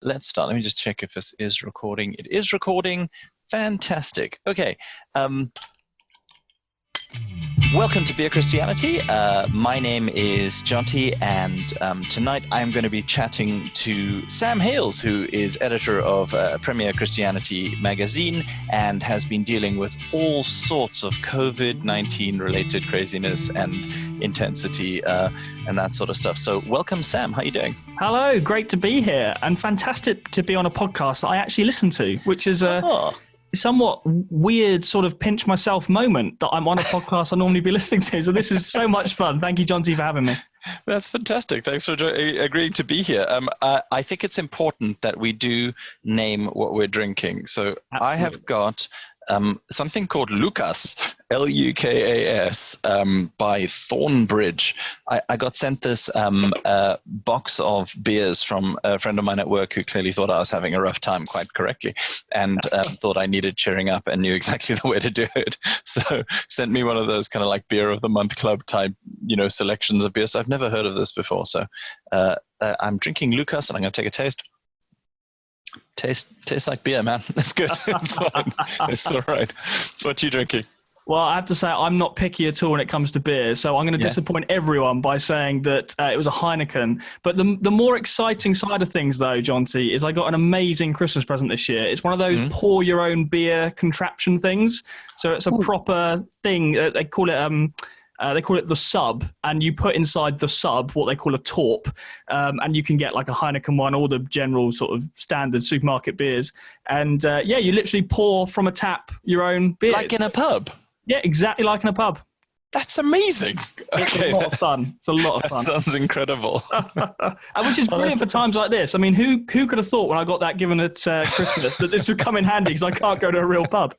Let's start. Let me just check if this is recording. It is recording. Fantastic. Okay. Welcome to Beer Christianity. My name is Jonty, and tonight I'm going to be chatting to Sam Hales, who is editor of Premier Christianity magazine and has been dealing with all sorts of COVID-19 related craziness and intensity and that sort of stuff. So welcome, Sam. How are you doing? Hello. Great to be here, and fantastic to be on a podcast that I actually listen to, which is somewhat weird sort of pinch myself moment that I'm on a podcast I normally be listening to. So this is so much fun. Thank you, Jonty, for having me. That's fantastic. Thanks for agreeing to be here. I think it's important that we do name what we're drinking. So absolutely. I have got something called Lucas, Lukas, by Thornbridge. I got sent this box of beers from a friend of mine at work who clearly thought I was having a rough time, quite correctly, and thought I needed cheering up and knew exactly the way to do it. So sent me one of those kind of like beer of the month club type, selections of beers. So I've never heard of this before. So I'm drinking Lucas, and I'm going to take a taste. Tastes like beer, man. That's good. It's fine. It's all right. What are you drinking? Well, I have to say I'm not picky at all when it comes to beer, so I'm going to disappoint everyone by saying that it was a Heineken. But the more exciting side of things, though, Jonty, is I got an amazing Christmas present this year. It's one of those pour your own beer contraption things. So it's a proper thing. They call it the sub, and you put inside the sub what they call a torp, and you can get like a Heineken one, all the general sort of standard supermarket beers. And you literally pour from a tap your own beer. Like in a pub? Yeah, exactly like in a pub. That's amazing. It's a lot of fun. It's a lot of fun. That sounds incredible. Which is brilliant for times like this. I mean, who could have thought when I got that given at Christmas that this would come in handy because I can't go to a real pub?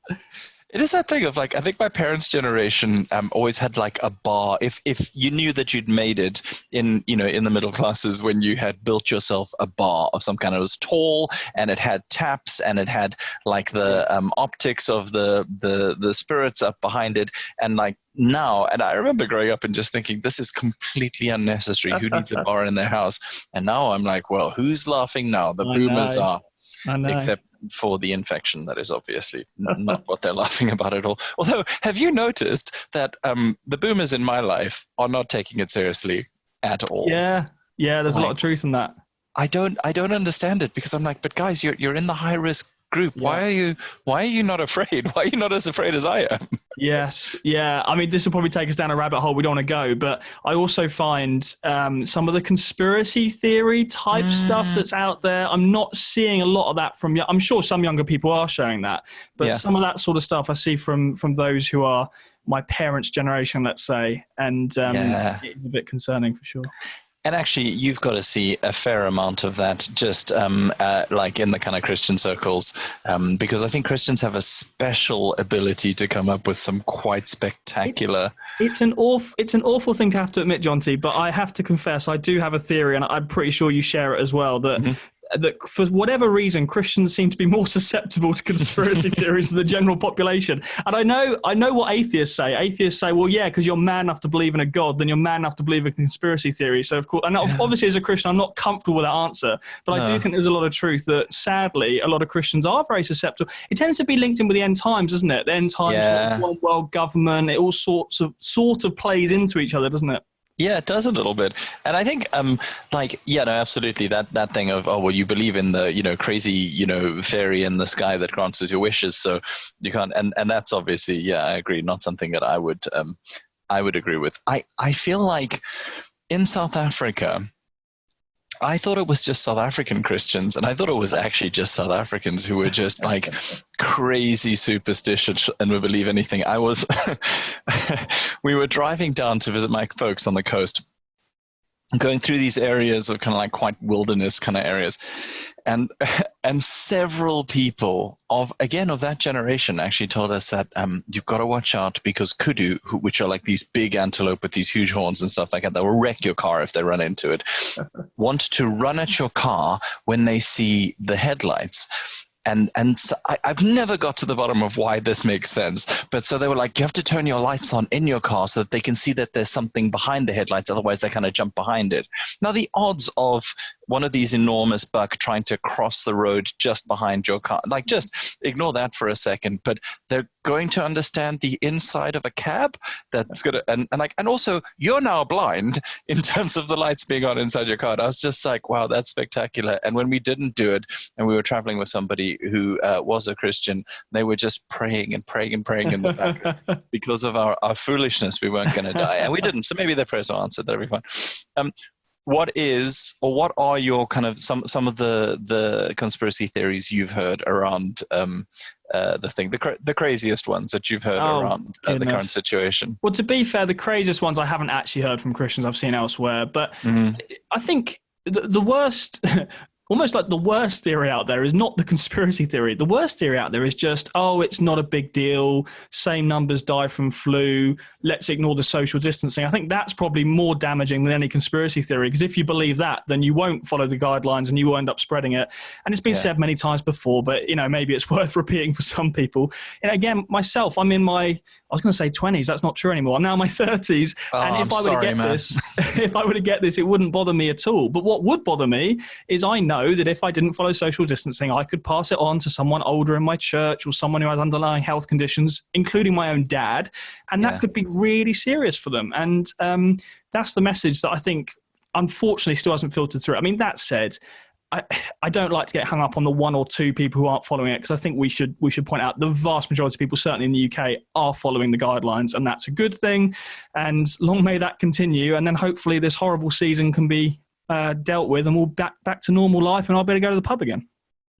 It is that thing of like, I think my parents' generation always had like a bar. If you knew that you'd made it in the middle classes when you had built yourself a bar of some kind. It was tall and it had taps and it had like the optics of the spirits up behind it. And like now, and I remember growing up and just thinking, this is completely unnecessary. Who needs a bar in their house? And now I'm like, well, who's laughing now? The boomers are. Except for the infection, that is obviously not what they're laughing about at all. Although, have you noticed that the boomers in my life are not taking it seriously at all? Yeah, there's a lot of truth in that. I don't understand it because I'm like, but guys, you're in the high risk group. Yeah. Why are you not afraid? Why are you not as afraid as I am? Yes. Yeah. I mean, this will probably take us down a rabbit hole we don't want to go, but I also find some of the conspiracy theory type stuff that's out there. I'm not seeing a lot of that from, I'm sure some younger people are showing that, but some of that sort of stuff I see from those who are my parents' generation, let's say, and it's a bit concerning for sure. And actually, you've got to see a fair amount of that just like in the kind of Christian circles, because I think Christians have a special ability to come up with some quite spectacular... It's an awful thing to have to admit, Jonty, but I have to confess, I do have a theory, and I'm pretty sure you share it as well, that for whatever reason, Christians seem to be more susceptible to conspiracy theories than the general population. And I know what atheists say. Atheists say, well, yeah, because you're man enough to believe in a God, then you're man enough to believe in conspiracy theory. So, of course, and obviously as a Christian, I'm not comfortable with that answer. But I do think there's a lot of truth that, sadly, a lot of Christians are very susceptible. It tends to be linked in with the end times, doesn't it? The end times, one world government, it all sort of plays into each other, doesn't it? Yeah, it does a little bit. And I think, absolutely. That thing of, you believe in the, crazy, fairy in the sky that grants us your wishes. So you can't, and that's obviously, I agree, not something that I would agree with. I feel like in South Africa, I thought it was just South African Christians, and I thought it was actually just South Africans who were just like crazy superstitious and would believe anything. We were driving down to visit my folks on the coast, going through these areas of kind of like quite wilderness kind of areas. And several people of that generation actually told us that you've got to watch out because kudu, which are like these big antelope with these huge horns and stuff like that will wreck your car if they run into it, want to run at your car when they see the headlights. And so I've never got to the bottom of why this makes sense. But so they were like, you have to turn your lights on in your car so that they can see that there's something behind the headlights. Otherwise, they kind of jump behind it. Now, the odds of one of these enormous buck trying to cross the road just behind your car. Like, just ignore that for a second. But they're going to understand the inside of a cab. That's gonna and also you're now blind in terms of the lights being on inside your car. And I was just like, wow, that's spectacular. And when we didn't do it, and we were traveling with somebody who was a Christian, they were just praying and praying and praying in the back because of our foolishness. We weren't going to die, and we didn't. So maybe their prayers are answered. That'll be fine. What are your kind of some of the conspiracy theories you've heard around the craziest ones that you've heard around the current situation? Well, to be fair, the craziest ones I haven't actually heard from Christians. I've seen elsewhere, but I think the worst. Almost like the worst theory out there is not the conspiracy theory. The worst theory out there is just, it's not a big deal. Same numbers die from flu. Let's ignore the social distancing. I think that's probably more damaging than any conspiracy theory, because if you believe that, then you won't follow the guidelines and you will end up spreading it. And it's been said many times before, but maybe it's worth repeating for some people. And again, myself, I'm in my, I was going to say 20s. That's not true anymore. I'm now in my 30s. And if I were to get this, it wouldn't bother me at all. But what would bother me is I know that if I didn't follow social distancing, I could pass it on to someone older in my church or someone who has underlying health conditions, including my own dad. And that could be really serious for them. And that's the message that I think, unfortunately, still hasn't filtered through. I mean, that said, I don't like to get hung up on the one or two people who aren't following it, because I think we should point out the vast majority of people, certainly in the UK, are following the guidelines, and that's a good thing. And long may that continue. And then hopefully this horrible season can be dealt with, and we'll back to normal life, and I'll be able to go to the pub again.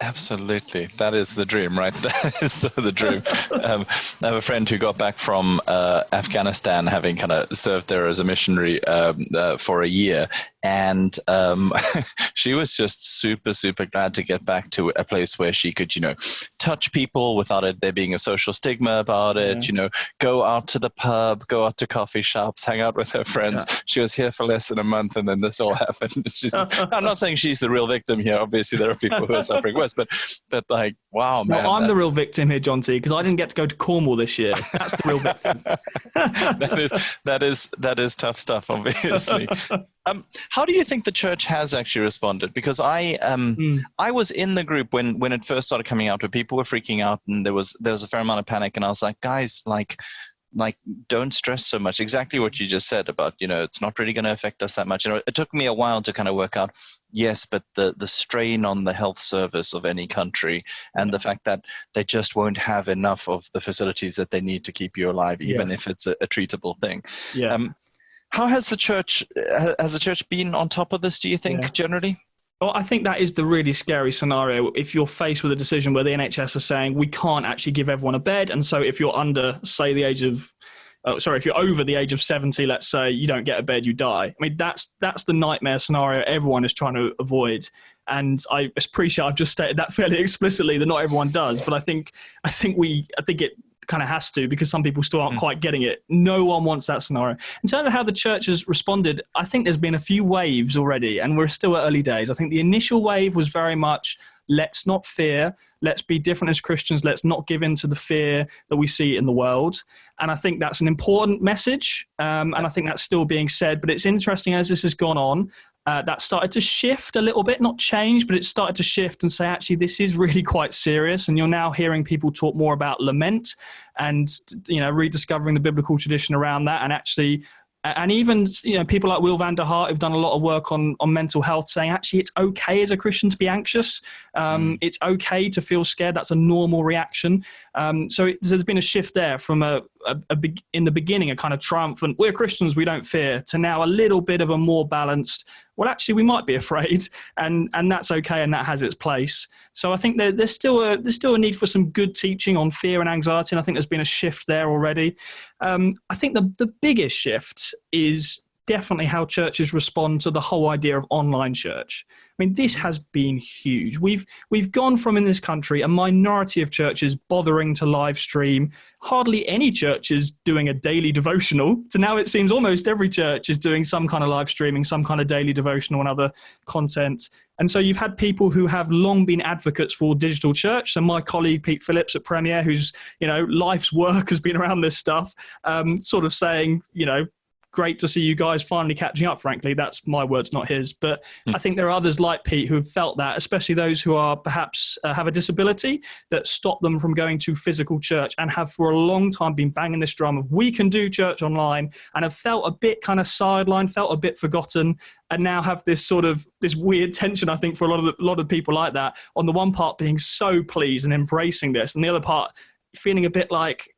Absolutely. That is the dream, right? That is so the dream. I have a friend who got back from Afghanistan, having kind of served there as a missionary for a year. And she was just super, super glad to get back to a place where she could, touch people without there being a social stigma about it, go out to the pub, go out to coffee shops, hang out with her friends. Yeah. She was here for less than a month, and then this all happened. I'm not saying she's the real victim here. Obviously, there are people who are suffering worse, but like, wow, man. Well, I'm the real victim here, John T, because I didn't get to go to Cornwall this year. That's the real victim. that is tough stuff, obviously. How do you think the church has actually responded? Because I was in the group when it first started coming out, where people were freaking out, and there was a fair amount of panic, and I was like, guys, like don't stress so much. Exactly what you just said about, it's not really going to affect us that much. It took me a while to kind of work out, yes, but the strain on the health service of any country, and the fact that they just won't have enough of the facilities that they need to keep you alive, even if it's a treatable thing. Yeah. How has the church been on top of this, do you think, generally? Well, I think that is the really scary scenario. If you're faced with a decision where the NHS are saying we can't actually give everyone a bed, and so if you're under, say, if you're over the age of 70, let's say, you don't get a bed, you die. I mean, that's the nightmare scenario everyone is trying to avoid. And I appreciate I've just stated that fairly explicitly, that not everyone does, but I think it kind of has to, because some people still aren't quite getting it. No one wants that scenario. In terms of how the church has responded, I think there's been a few waves already, and we're still at early days. I think the initial wave was very much, let's not fear, let's be different as Christians, let's not give in to the fear that we see in the world. And I think that's an important message, and I think that's still being said. But it's interesting, as this has gone on, that started to shift a little bit, not change, but it started to shift and say, actually, this is really quite serious. And you're now hearing people talk more about lament and, rediscovering the biblical tradition around that. And actually, and even, people like Will van der Hart who've done a lot of work on mental health, saying, actually, it's okay as a Christian to be anxious. It's okay to feel scared. That's a normal reaction. So there's been a shift there from in the beginning, a kind of triumphant, we're Christians, we don't fear, to now a little bit of a more balanced, well, actually, we might be afraid, and that's okay, and that has its place. So I think there's still a need for some good teaching on fear and anxiety, and I think there's been a shift there already. I think the biggest shift is definitely how churches respond to the whole idea of online church. I mean, this has been huge. We've gone from, in this country, a minority of churches bothering to live stream, hardly any churches doing a daily devotional, to now it seems almost every church is doing some kind of live streaming, some kind of daily devotional and other content. And so you've had people who have long been advocates for digital church. So my colleague, Pete Phillips at Premier, whose, life's work has been around this stuff, sort of saying, great to see you guys finally catching up, frankly. That's my words, not his. But I think there are others like Pete who have felt that, especially those who are perhaps have a disability that stop them from going to physical church, and have for a long time been banging this drum of we can do church online, and have felt a bit kind of sidelined, felt a bit forgotten, and now have this sort of this weird tension, I think, for a lot of people like that. On the one part, being so pleased and embracing this, and the other part, feeling a bit like,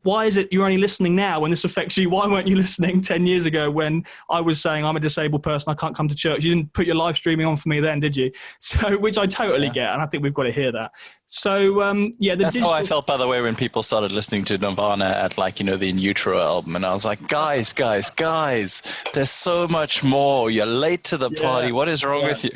why is it you're only listening now when this affects you? Why weren't you listening 10 years ago when I was saying I'm a disabled person, I can't come to church? You didn't put your live streaming on for me then, did you? So, which I totally get, and I think we've got to hear that. So, that's how I felt, by the way, when people started listening to Nirvana at the In Utero album, and I was like, guys, there's so much more. You're late to the party. What is wrong with you?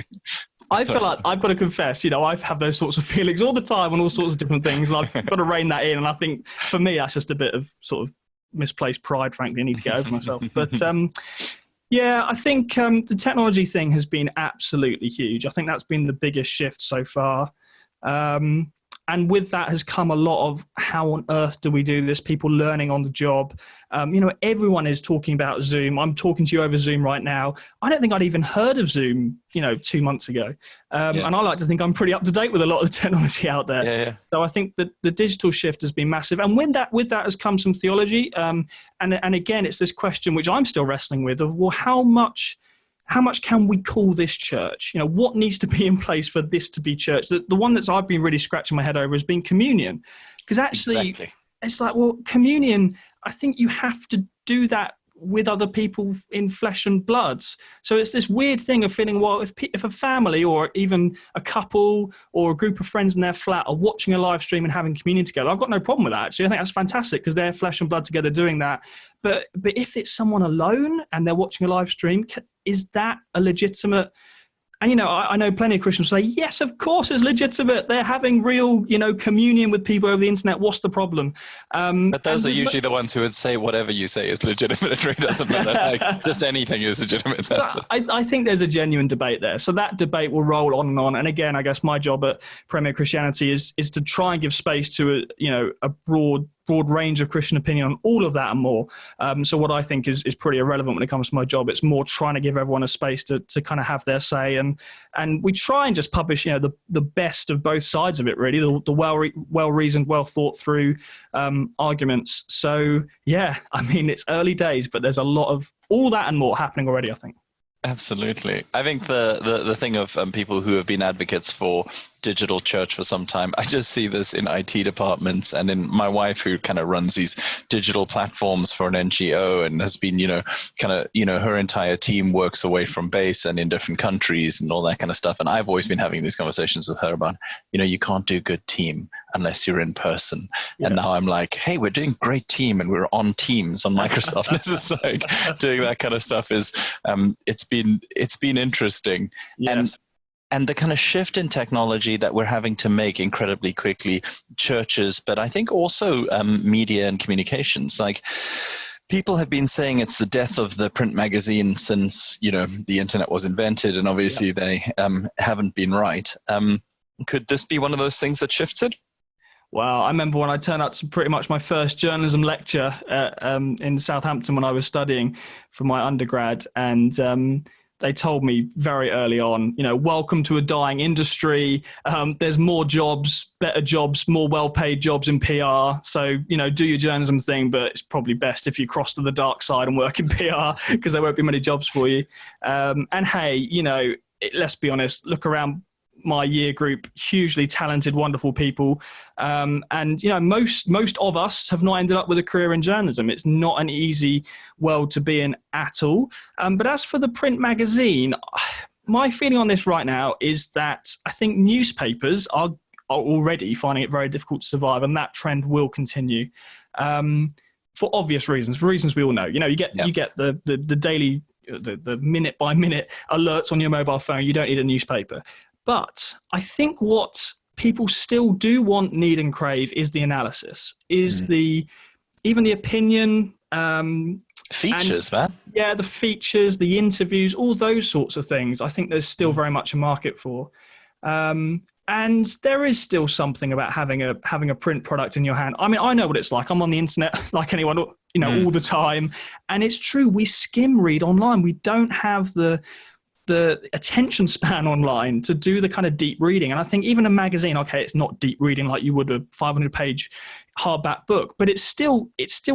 I feel like I've got to confess, I have those sorts of feelings all the time on all sorts of different things. And I've got to rein that in. And I think for me, that's just a bit of sort of misplaced pride, frankly. I need to get over myself. But I think the technology thing has been absolutely huge. I think that's been the biggest shift so far. And with that has come a lot of how on earth do we do this? People learning on the job. Everyone is talking about Zoom. I'm talking to you over Zoom right now. I don't think I'd even heard of Zoom, 2 months ago. And I like to think I'm pretty up to date with a lot of the technology out there. Yeah. So I think that the digital shift has been massive. And with that has come some theology. And again, it's this question which I'm still wrestling with of, well, how much can we call this church? What needs to be in place for this to be church? The one that I've been really scratching my head over has been communion. Because actually, It's like, well, communion, I think you have to do that with other people in flesh and blood. So it's this weird thing of feeling, well, if a family or even a couple or a group of friends in their flat are watching a live stream and having communion together, I've got no problem with that, actually. I think that's fantastic because they're flesh and blood together doing that. But if it's someone alone and they're watching a live stream, is that a legitimate... And, I know plenty of Christians say, yes, of course it's legitimate. They're having real, communion with people over the internet. What's the problem? But those are usually the ones who would say whatever you say is legitimate. It really doesn't matter. Like, just anything is legitimate. I think there's a genuine debate there. So that debate will roll on and on. And again, I guess my job at Premier Christianity is to try and give space to a broad range of Christian opinion on all of that and more. So what I think is pretty irrelevant when it comes to my job. It's more trying to give everyone a space to kind of have their say. And we try and just publish, the best of both sides of it, really, the well-reasoned, well-thought-through arguments. So, it's early days, but there's a lot of all that and more happening already, I think. Absolutely. I think the thing of people who have been advocates for digital church for some time, I just see this in IT departments and in my wife who kind of runs these digital platforms for an NGO and has been, her entire team works away from base and in different countries and all that kind of stuff. And I've always been having these conversations with her about, you can't do good team unless you're in person. Yeah. And now I'm like, hey, we're doing great team and we're on Teams on Microsoft. This is like doing that kind of stuff is, it's been interesting. Yes. And the kind of shift in technology that we're having to make incredibly quickly, churches, but I think also media and communications, like people have been saying it's the death of the print magazine since, the internet was invented, and obviously they haven't been right. Could this be one of those things that shifts it? Well, I remember when I turned up to pretty much my first journalism lecture in Southampton when I was studying for my undergrad, and they told me very early on, welcome to a dying industry. There's more jobs, better jobs, more well-paid jobs in PR. So, do your journalism thing, but it's probably best if you cross to the dark side and work in PR because there won't be many jobs for you. And hey, let's be honest, look around my year group, hugely talented, wonderful people. And, most of us have not ended up with a career in journalism. It's not an easy world to be in at all. But as for the print magazine, my feeling on this right now is that I think newspapers are already finding it very difficult to survive, and that trend will continue for obvious reasons, for reasons we all know. You get the daily, the minute by minute alerts on your mobile phone. You don't need a newspaper. But I think what people still do want, need, and crave is the analysis, is even the opinion. Features, man. Yeah, the features, the interviews, all those sorts of things. I think there's still very much a market for. And there is still something about having a print product in your hand. I mean, I know what it's like. I'm on the internet like anyone all the time. And it's true, we skim read online. We don't have the attention span online to do the kind of deep reading. And I think even a magazine, okay, it's not deep reading like you would a 500-page hardback book, but it's still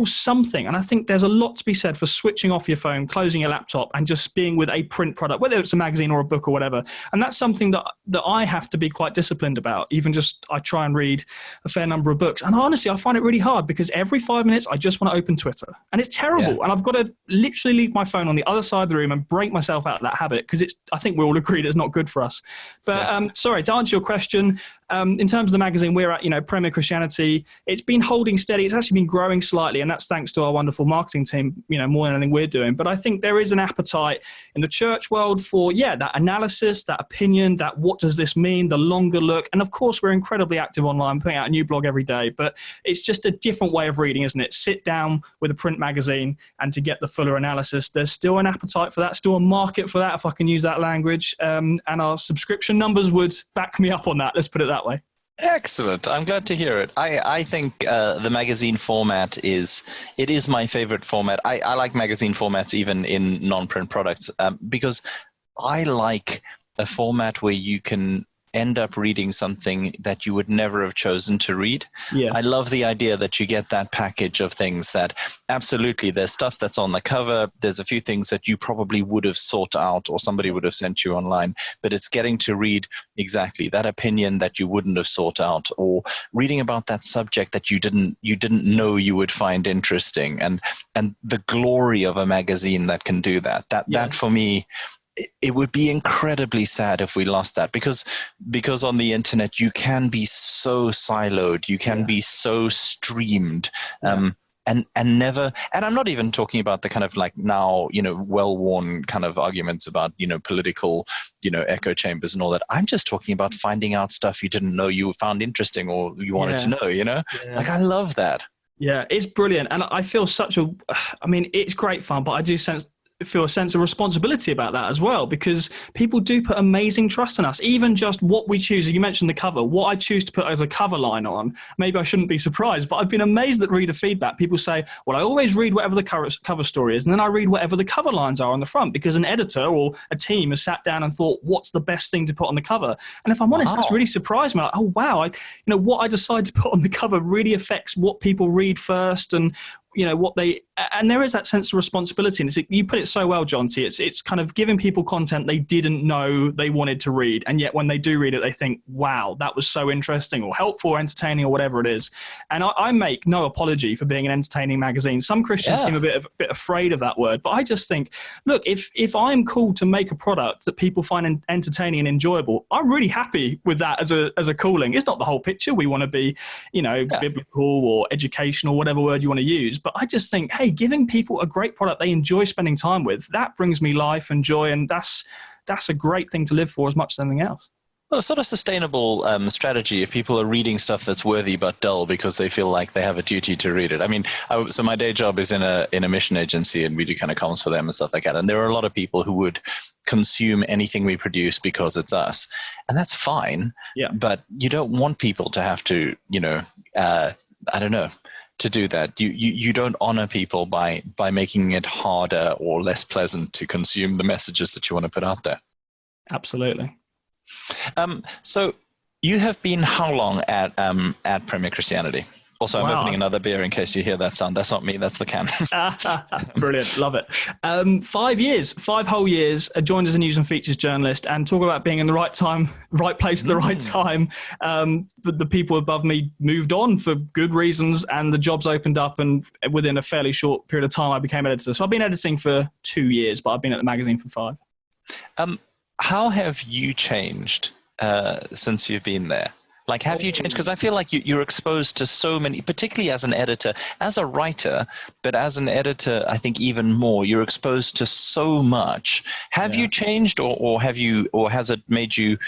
something. And I think there's a lot to be said for switching off your phone, closing your laptop, and just being with a print product, whether it's a magazine or a book or whatever. And that's something that I have to be quite disciplined about. Even just, I try and read a fair number of books. And honestly, I find it really hard because every 5 minutes, I just want to open Twitter. And it's terrible. Yeah. And I've got to literally leave my phone on the other side of the room and break myself out of that habit, because I think we all agree that it's not good for us. But sorry, to answer your question, in terms of the magazine, we're at, Premier Christianity. It's been holding steady. It's actually been growing slightly, and that's thanks to our wonderful marketing team, more than anything we're doing. But I think there is an appetite in the church world for, that analysis, that opinion, that what does this mean, the longer look. And of course, we're incredibly active online, putting out a new blog every day. But it's just a different way of reading, isn't it? Sit down with a print magazine and to get the fuller analysis. There's still an appetite for that, still a market for that, if I can use that language. And our subscription numbers would back me up on that. Let's put it that way. Excellent. I'm glad to hear it. I think the magazine format is my favorite format. I like magazine formats even in non-print products because I like a format where you can end up reading something that you would never have chosen to read. Yes. I love the idea that you get that package of things that absolutely there's stuff that's on the cover. There's a few things that you probably would have sought out or somebody would have sent you online, but it's getting to read exactly that opinion that you wouldn't have sought out, or reading about that subject that you didn't know you would find interesting, and the glory of a magazine that can do that. That for me, it would be incredibly sad if we lost that, because on the internet you can be so siloed, you can be so streamed, and never. And I'm not even talking about the kind of like now well-worn kind of arguments about political echo chambers and all that. I'm just talking about finding out stuff you didn't know you found interesting or you wanted to know. Like I love that. Yeah, it's brilliant, and I feel it's great fun, but I do feel a sense of responsibility about that as well, because people do put amazing trust in us. Even just what we choose, you mentioned the cover, what I choose to put as a cover line on, maybe I shouldn't be surprised, but I've been amazed at reader feedback. People say, well, I always read whatever the cover story is, and then I read whatever the cover lines are on the front, because an editor or a team has sat down and thought, what's the best thing to put on the cover? And if I'm honest, that's really surprised me. Like, oh wow, what I decide to put on the cover really affects what people read first, and and there is that sense of responsibility. And you put it so well, John T. It's kind of giving people content they didn't know they wanted to read. And yet when they do read it, they think, wow, that was so interesting or helpful or entertaining or whatever it is. And I make no apology for being an entertaining magazine. Some Christians seem a bit afraid of that word, but I just think, look, if I'm called to make a product that people find entertaining and enjoyable, I'm really happy with that as a calling. It's not the whole picture. We want to be, biblical or educational, whatever word you want to use. But I just think, hey, giving people a great product they enjoy spending time with, that brings me life and joy, and that's a great thing to live for as much as anything else. Well, it's not a sustainable strategy if people are reading stuff that's worthy but dull because they feel like they have a duty to read it. I mean, so my day job is in a mission agency, and we do kind of comms for them and stuff like that. And there are a lot of people who would consume anything we produce because it's us, and that's fine. Yeah. But you don't want people to have to, to do that. You don't honor people by making it harder or less pleasant to consume the messages that you want to put out there. Absolutely. So you have been how long at Premier Christianity? Also, I'm opening another beer in case you hear that sound. That's not me, that's the can. Brilliant, love it. 5 years, 5 whole years, joined as a news and features journalist, and talk about being in the right time, right place at the right time. But the people above me moved on for good reasons, and the jobs opened up, and within a fairly short period of time, I became editor. So I've been editing for 2 years, but I've been at the magazine for 5. How have you changed since you've been there? Like, have you changed? Because I feel like you're exposed to so many, particularly as an editor, as a writer, but as an editor, I think even more, you're exposed to so much. Have you changed, or has it made you,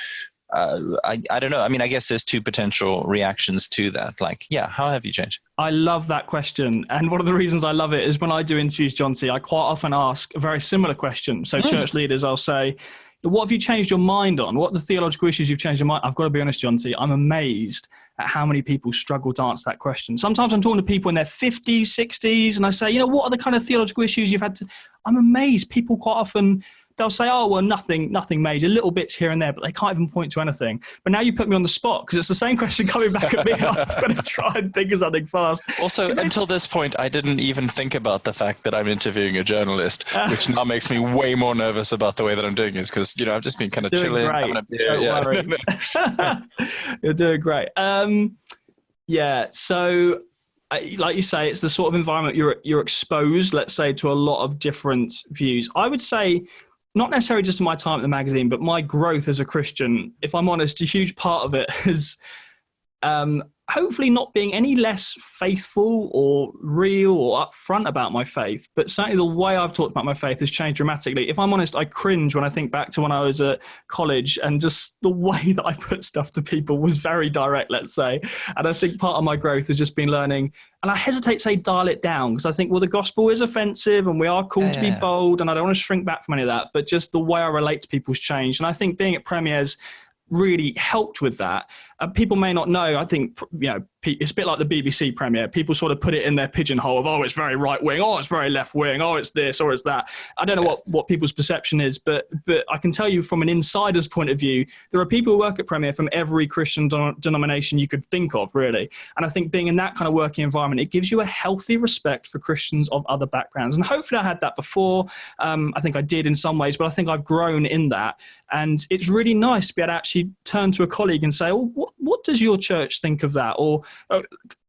I don't know. I mean, I guess there's two potential reactions to that. Like, how have you changed? I love that question. And one of the reasons I love it is when I do interviews, John T., I quite often ask a very similar question. So church leaders, I'll say, What have you changed your mind on? What are the theological issues you've changed your mind? I've got to be honest, John T, I'm amazed at how many people struggle to answer that question. Sometimes I'm talking to people in their 50s, 60s, and I say, what are the kind of theological issues you've had to... I'm amazed. People quite often, they'll say, oh, well, nothing major, little bits here and there, but they can't even point to anything. But now you put me on the spot because it's the same question coming back at me. I've got to try and think of something fast. Also, until this point, I didn't even think about the fact that I'm interviewing a journalist, which now makes me way more nervous about the way that I'm doing this because, I've just been kind of chilling. Great. Don't worry. You're doing great. So... like you say, it's the sort of environment you're exposed, let's say, to a lot of different views. I would say, not necessarily just in my time at the magazine, but my growth as a Christian, if I'm honest, a huge part of it is hopefully not being any less faithful or real or upfront about my faith, but certainly the way I've talked about my faith has changed dramatically. If I'm honest, I cringe when I think back to when I was at college, and just the way that I put stuff to people was very direct, let's say. And I think part of my growth has just been learning, and I hesitate to say dial it down, because I think, well, the gospel is offensive and we are called to be bold, and I don't want to shrink back from any of that, but just the way I relate to people's changed. And I think being at premieres really helped with that. People may not know, I think, it's a bit like the BBC premiere. People sort of put it in their pigeonhole of, oh, it's very right wing, oh, it's very left wing, oh, it's this or it's that. I don't know what people's perception is, but I can tell you from an insider's point of view, there are people who work at Premier from every Christian denomination you could think of, really. And I think being in that kind of working environment, it gives you a healthy respect for Christians of other backgrounds. And hopefully I had that before. I think I did in some ways, but I think I've grown in that. And it's really nice to be able to actually turn to a colleague and say, well, what does your church think of that? Or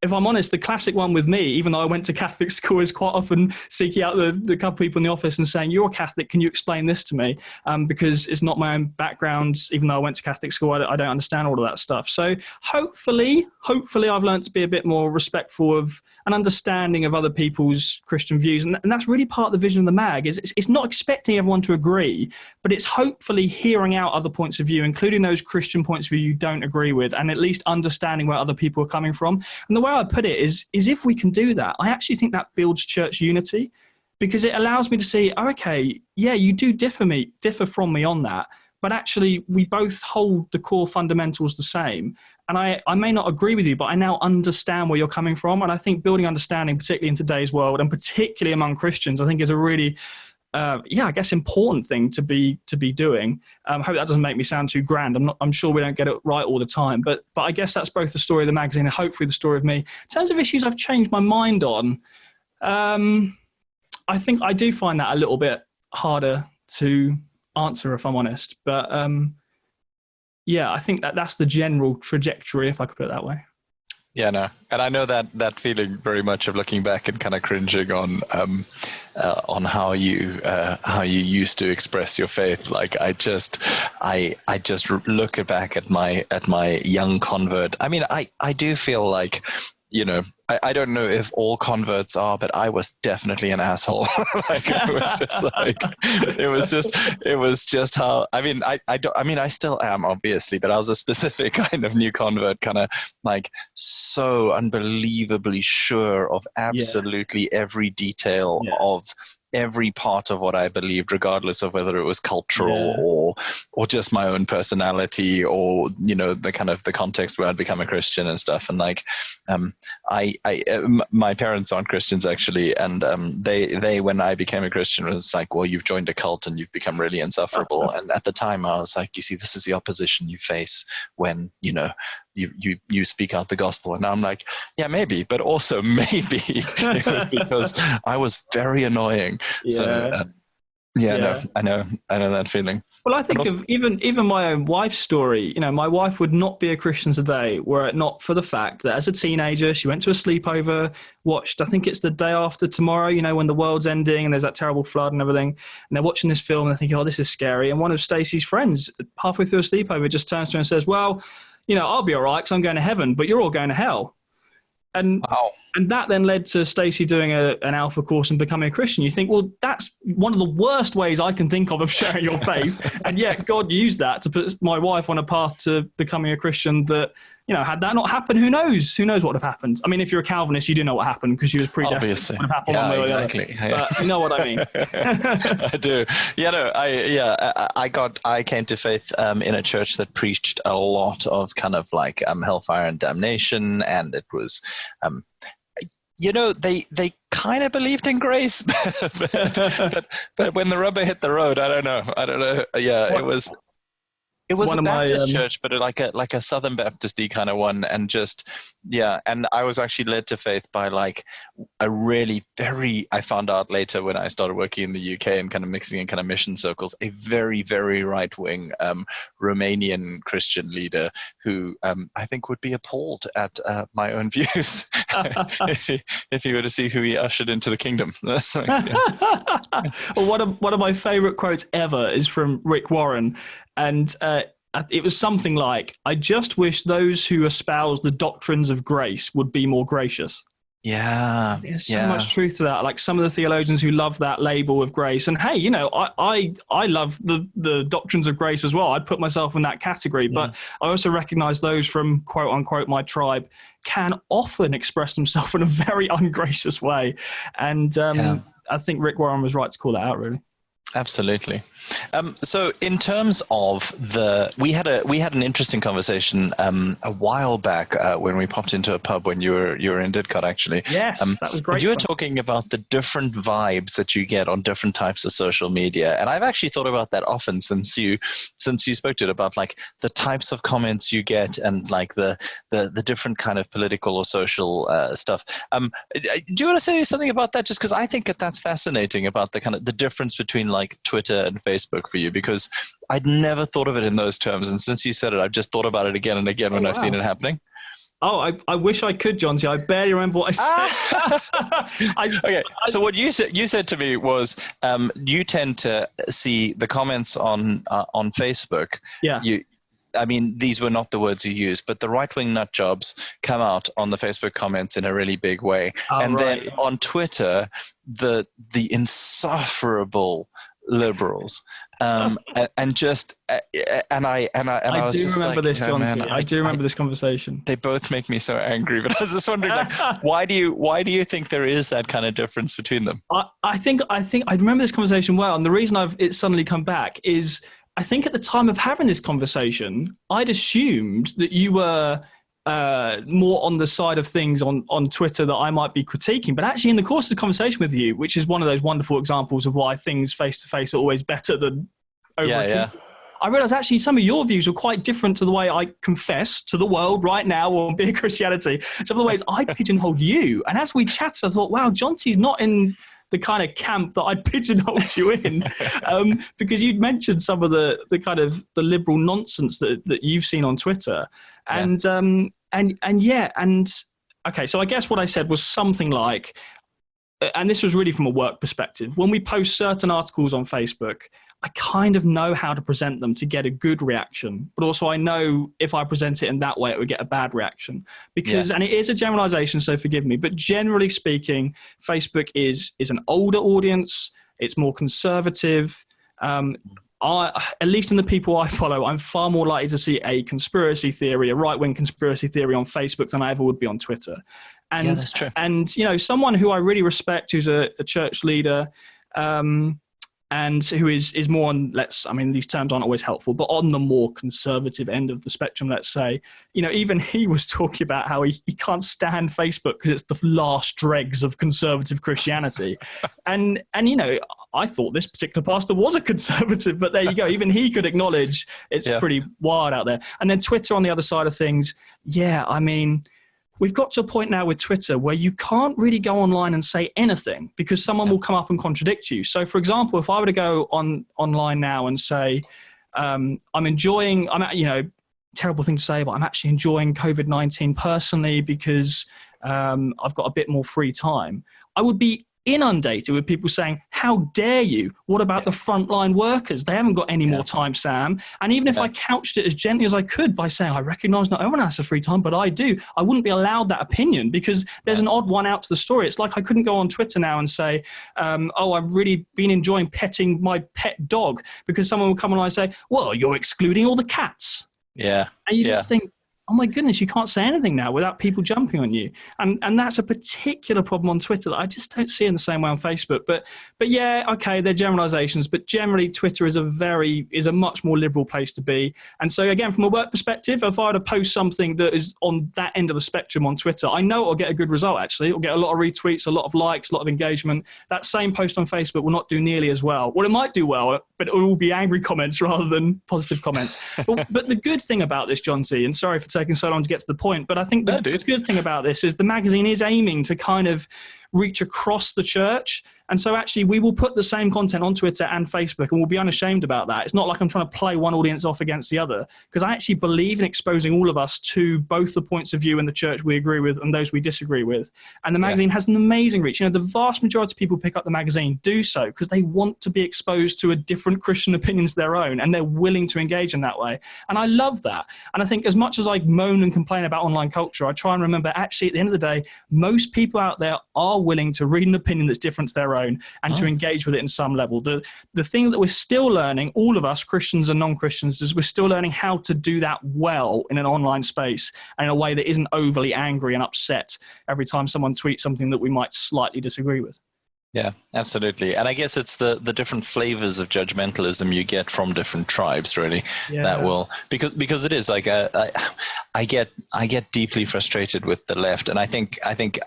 if I'm honest, the classic one with me, even though I went to Catholic school, is quite often seeking out the couple people in the office and saying, you're a Catholic, can you explain this to me? Because it's not my own background. Even though I went to Catholic school, I don't understand all of that stuff. So hopefully I've learned to be a bit more respectful of and understanding of other people's Christian views. And that's really part of the vision of the mag. It's not expecting everyone to agree, but it's hopefully hearing out other points of view, including those Christian points of view you don't agree with, and at least understanding where other people are coming from. And the way I put it is if we can do that, I actually think that builds church unity, because it allows me to see, oh, okay, yeah, you do differ from me on that, but actually we both hold the core fundamentals the same. And I may not agree with you, but I now understand where you're coming from. And I think building understanding, particularly in today's world, and particularly among Christians, I think is a really I guess important thing to be doing. Hope that doesn't make me sound too grand. I'm sure we don't get it right all the time, but I guess that's both the story of the magazine and hopefully the story of me. In terms of issues I've changed my mind on, I think I do find that a little bit harder to answer, if I'm honest. But I think that's the general trajectory, if I could put it that way. Yeah, no, and I know that feeling very much of looking back and kind of cringing on how you used to express your faith. Like I just look back at my young convert. I mean, I do feel like, I don't know if all converts are, but I was definitely an asshole. It was just how, I still am, obviously, but I was a specific kind of new convert, kind of like so unbelievably sure of absolutely every detail of every part of what I believed, regardless of whether it was cultural or just my own personality or, the kind of the context where I'd become a Christian and stuff. And like, my parents aren't Christians actually. And they, when I became a Christian, was like, well, you've joined a cult and you've become really insufferable. And at the time I was like, you see, this is the opposition you face when, you speak out the gospel. And now I'm like, yeah, maybe, but also maybe it was because I was very annoying. Yeah. So, no, I know that feeling. Well, I think of even my own wife's story. My wife would not be a Christian today were it not for the fact that as a teenager, she went to a sleepover, watched, I think it's the day after tomorrow, when the world's ending and there's that terrible flood and everything. And they're watching this film and they're thinking, oh, this is scary. And one of Stacey's friends, halfway through a sleepover, just turns to her and says, well, I'll be all right because I'm going to heaven, but you're all going to hell. And wow. And that then led to Stacey doing an Alpha course and becoming a Christian. You think, well, that's one of the worst ways I can think of sharing your faith. And yet God used that to put my wife on a path to becoming a Christian that, had that not happened, who knows? Who knows what would have happened? I mean, if you're a Calvinist, you do know what happened because she was predestined. Obviously. Would have happened one way or the other. Yeah. But you know what I mean. I do. I came to faith in a church that preached a lot of kind of like hellfire and damnation, and it was they kind of believed in grace, but when the rubber hit the road, I don't know. Yeah, it was a Baptist church, but like a Southern Baptist-y kind of one, and and I was actually led to faith by like a really I found out later when I started working in the UK and kind of mixing in kind of mission circles, a very, very right-wing Romanian Christian leader who I think would be appalled at my own views if he were to see who he ushered into the kingdom. So, Well, one of my favorite quotes ever is from Rick Warren. And it was something like, I just wish those who espouse the doctrines of grace would be more gracious. Yeah. There's so much truth to that. Like some of the theologians who love that label of grace. And hey, I love the doctrines of grace as well. I'd put myself in that category. But I also recognize those from quote unquote my tribe can often express themselves in a very ungracious way. And I think Rick Warren was right to call that out, really. Absolutely. So in terms of we had an interesting conversation a while back when we popped into a pub when you were in Didcot, actually. Yes, that was great. You were talking about the different vibes that you get on different types of social media, and I've actually thought about that often since you spoke to it, about like the types of comments you get and like the different kind of political or social stuff. Do you want to say something about that? Just because I think that's fascinating about the kind of the difference between like Twitter and Facebook for you, because I'd never thought of it in those terms, and since you said it, I've just thought about it again and again when I've seen it happening. Oh, I wish I could, John. I barely remember what I said. Okay, so what you said to me was you tend to see the comments on Facebook. Yeah. I mean, these were not the words you used, but the right-wing nut jobs come out on the Facebook comments in a really big way. Then on Twitter, the insufferable liberals, and I do remember this, John. I do remember this conversation. They both make me so angry, but I was just wondering, like, why do you think there is that kind of difference between them? I think I remember this conversation well, and the reason it's suddenly come back is I think at the time of having this conversation, I'd assumed that you were more on the side of things on Twitter that I might be critiquing. But actually in the course of the conversation with you, which is one of those wonderful examples of why things face-to-face are always better than over I realized actually some of your views were quite different to the way I confess to the world right now on Beer Christianity. Some of the ways I pigeonholed you. And as we chatted, I thought, wow, Jonty's not in the kind of camp that I'd pigeonholed you in, because you'd mentioned some of the kind of the liberal nonsense that you've seen on Twitter. And okay, so I guess what I said was something like, and this was really from a work perspective, when we post certain articles on Facebook, I kind of know how to present them to get a good reaction, but also I know if I present it in that way, it would get a bad reaction because, and it is a generalization, so forgive me, but generally speaking, Facebook is an older audience. It's more conservative. At least in the people I follow, I'm far more likely to see a conspiracy theory, a right-wing conspiracy theory on Facebook than I ever would be on Twitter. And, that's true. And, someone who I really respect, who's a church leader, and who is more on, these terms aren't always helpful, but on the more conservative end of the spectrum, let's say, even he was talking about how he can't stand Facebook because it's the last dregs of conservative Christianity. and I thought this particular pastor was a conservative, but there you go. Even he could acknowledge it's pretty wild out there. And then Twitter on the other side of things. We've got to a point now with Twitter where you can't really go online and say anything because someone will come up and contradict you. So, for example, if I were to go online now and say, terrible thing to say, but I'm actually enjoying COVID-19 personally because I've got a bit more free time, I would be inundated with people saying, how dare you? What about the frontline workers? They haven't got any more time, Sam. And even if I couched it as gently as I could by saying, I recognise not everyone has a free time, but I do, I wouldn't be allowed that opinion because there's an odd one out to the story. It's like I couldn't go on Twitter now and say, I've really been enjoying petting my pet dog, because someone will come on and say, well, you're excluding all the cats. Yeah. And you just think, oh my goodness, you can't say anything now without people jumping on you. And that's a particular problem on Twitter that I just don't see in the same way on Facebook. But yeah, okay, they're generalizations, but generally Twitter is a much more liberal place to be. And so again, from a work perspective, if I were to post something that is on that end of the spectrum on Twitter, I know it'll get a good result actually. It'll get a lot of retweets, a lot of likes, a lot of engagement. That same post on Facebook will not do nearly as well. Well, it might do well, but it will be angry comments rather than positive comments. But the good thing about this, John C., and sorry for taking so long to get to the point, but I think the good thing about this is the magazine is aiming to kind of reach across the church. And so actually we will put the same content on Twitter and Facebook, and we'll be unashamed about that. It's not like I'm trying to play one audience off against the other, because I actually believe in exposing all of us to both the points of view in the church we agree with and those we disagree with. And the magazine has an amazing reach. You know, the vast majority of people pick up the magazine do so because they want to be exposed to a different Christian opinion to their own, and they're willing to engage in that way. And I love that. And I think as much as I moan and complain about online culture, I try and remember actually at the end of the day, most people out there are willing to read an opinion that's different to their own and to engage with it in some level. The thing that we're still learning, all of us, Christians and non-Christians, is we're still learning how to do that well in an online space and in a way that isn't overly angry and upset every time someone tweets something that we might slightly disagree with. Yeah, absolutely. And I guess it's the different flavors of judgmentalism you get from different tribes, really. Yeah. That will, because it is like I get deeply frustrated with the left, and I think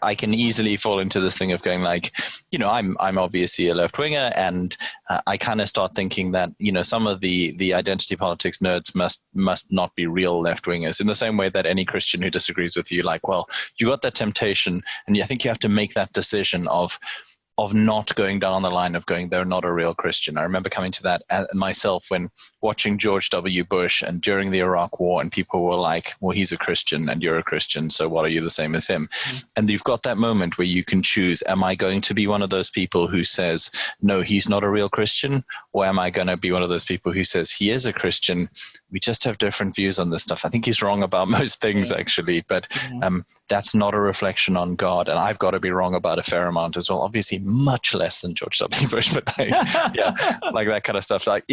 I can easily fall into this thing of going like, you know, I'm obviously a left winger, and I kind of start thinking that, you know, some of the identity politics nerds must not be real left wingers, in the same way that any Christian who disagrees with you, like, well, you got that temptation, and I think you have to make that decision of not going down the line of going, they're not a real Christian. I remember coming to that myself when watching George W. Bush and during the Iraq War, and people were like, well, he's a Christian and you're a Christian, so what are you the same as him? Mm-hmm. And you've got that moment where you can choose, am I going to be one of those people who says, no, he's not a real Christian? Or am I going to be one of those people who says, he is a Christian, we just have different views on this stuff? I think he's wrong about most things, actually, but that's not a reflection on God. And I've got to be wrong about a fair amount as well. Obviously, much less than George W. Bush, but like, like that kind of stuff. Like,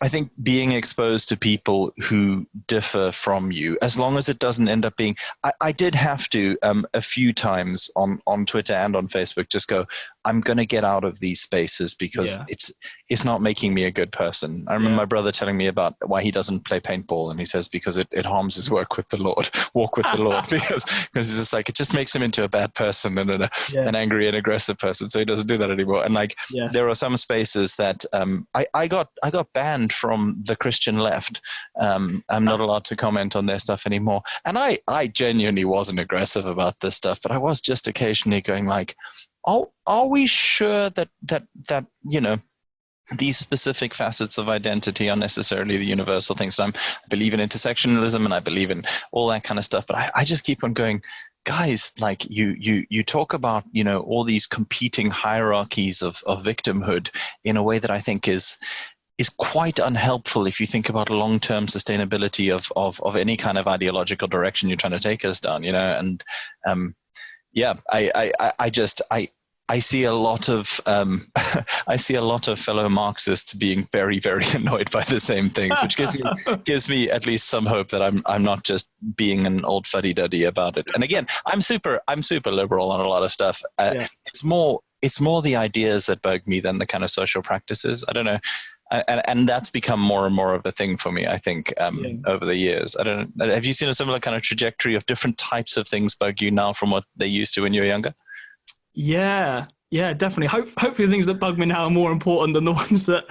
I think being exposed to people who differ from you, as long as it doesn't end up being, I did have to a few times on Twitter and on Facebook just go, I'm going to get out of these spaces because it's not making me a good person. I remember my brother telling me about why he doesn't play paintball, and he says because it harms his walk with the Lord, because he's just like, it just makes him into a bad person and an angry and aggressive person, so he doesn't do that anymore. And like there are some spaces that I got banned from the Christian left. I'm not allowed to comment on their stuff anymore, and I genuinely wasn't aggressive about this stuff, but I was just occasionally going like, are we sure that you know, these specific facets of identity are necessarily the universal things? I believe in intersectionalism and I believe in all that kind of stuff, but I just keep on going, guys, like you talk about, you know, all these competing hierarchies of victimhood in a way that I think is quite unhelpful if you think about long-term sustainability of any kind of ideological direction you're trying to take us down, you know. And I see a lot of fellow Marxists being very, very annoyed by the same things, which gives me at least some hope that I'm not just being an old fuddy-duddy about it. And again, I'm super liberal on a lot of stuff. It's more the ideas that bug me than the kind of social practices. I don't know. And that's become more and more of a thing for me, I think, over the years. I don't know. Have you seen a similar kind of trajectory of different types of things bug you now from what they used to when you were younger? Yeah, definitely. Hopefully the things that bug me now are more important than the ones that...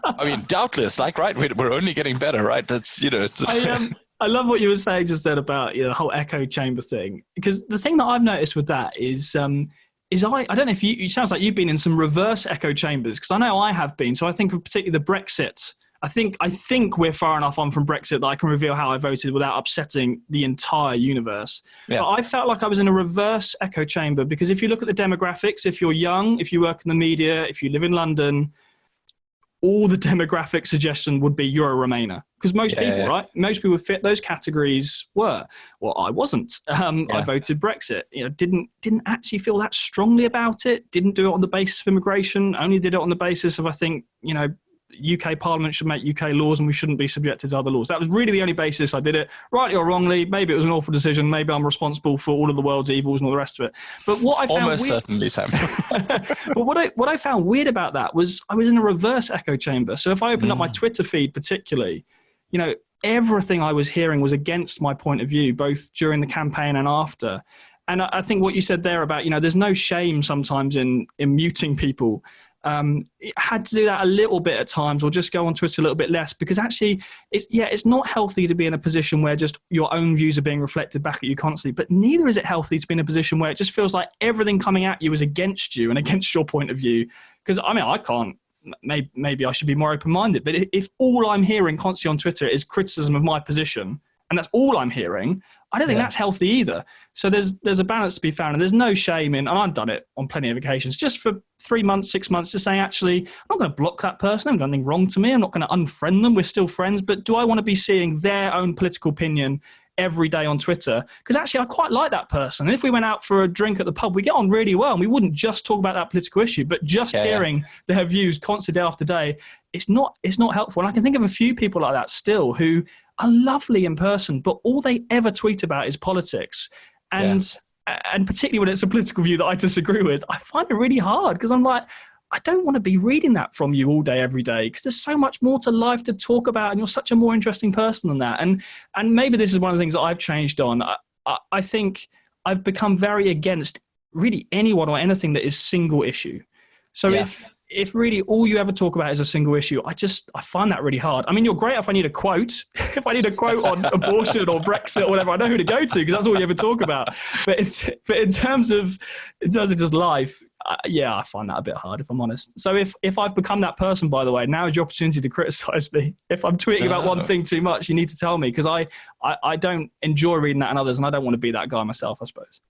I mean, doubtless, like, right, we're only getting better, right? That's, you know... I love what you were saying just then about, you know, the whole echo chamber thing. Because the thing that I've noticed with that is I don't know if it sounds like you've been in some reverse echo chambers, because I know I have been. So I think of particularly the Brexit I think we're far enough on from Brexit that I can reveal how I voted without upsetting the entire universe. Yeah. But I felt like I was in a reverse echo chamber, because if you look at the demographics, if you're young, if you work in the media, if you live in London, all the demographic suggestion would be you're a Remainer. Because most people, right? Most people fit those categories were. Well, I wasn't. I voted Brexit. Didn't actually feel that strongly about it. Didn't do it on the basis of immigration. Only did it on the basis of, I think, UK Parliament should make UK laws and we shouldn't be subjected to other laws. That was really the only basis I did it, rightly or wrongly. Maybe it was an awful decision. Maybe I'm responsible for all of the world's evils and all the rest of it. But what I found almost certainly, Sam. But what I found weird about that was I was in a reverse echo chamber. So if I opened up my Twitter feed, particularly, everything I was hearing was against my point of view, both during the campaign and after. And I think what you said there about, there's no shame sometimes in muting people. Had to do that a little bit at times, or just go on Twitter a little bit less, because actually it's not healthy to be in a position where just your own views are being reflected back at you constantly, but neither is it healthy to be in a position where it just feels like everything coming at you is against you and against your point of view. Because I can't, maybe I should be more open-minded, but if all I'm hearing constantly on Twitter is criticism of my position, and that's all I'm hearing, I don't think that's healthy either. So there's a balance to be found, and there's no shame in, and I've done it on plenty of occasions, just for 3 months, 6 months, just saying, actually, I'm not going to block that person. I haven't done anything wrong to me. I'm not going to unfriend them. We're still friends. But do I want to be seeing their own political opinion every day on Twitter? Because actually, I quite like that person. And if we went out for a drink at the pub, we get on really well, and we wouldn't just talk about that political issue, but just hearing their views constantly day after day, it's not helpful. And I can think of a few people like that still who are lovely in person, but all they ever tweet about is politics. And particularly when it's a political view that I disagree with, I find it really hard, because I'm like, I don't want to be reading that from you all day, every day, because there's so much more to life to talk about, and you're such a more interesting person than that. And maybe this is one of the things that I've changed on. I think I've become very against really anyone or anything that is single issue. So if really all you ever talk about is a single issue, I find that really hard. I mean, you're great if I need a quote. If I need a quote on abortion or Brexit or whatever, I know who to go to, because that's all you ever talk about. But in terms of just life, I find that a bit hard, if I'm honest. So if I've become that person, by the way, now is your opportunity to criticize me. If I'm tweeting about one thing too much, you need to tell me, because I don't enjoy reading that in others, and I don't want to be that guy myself, I suppose.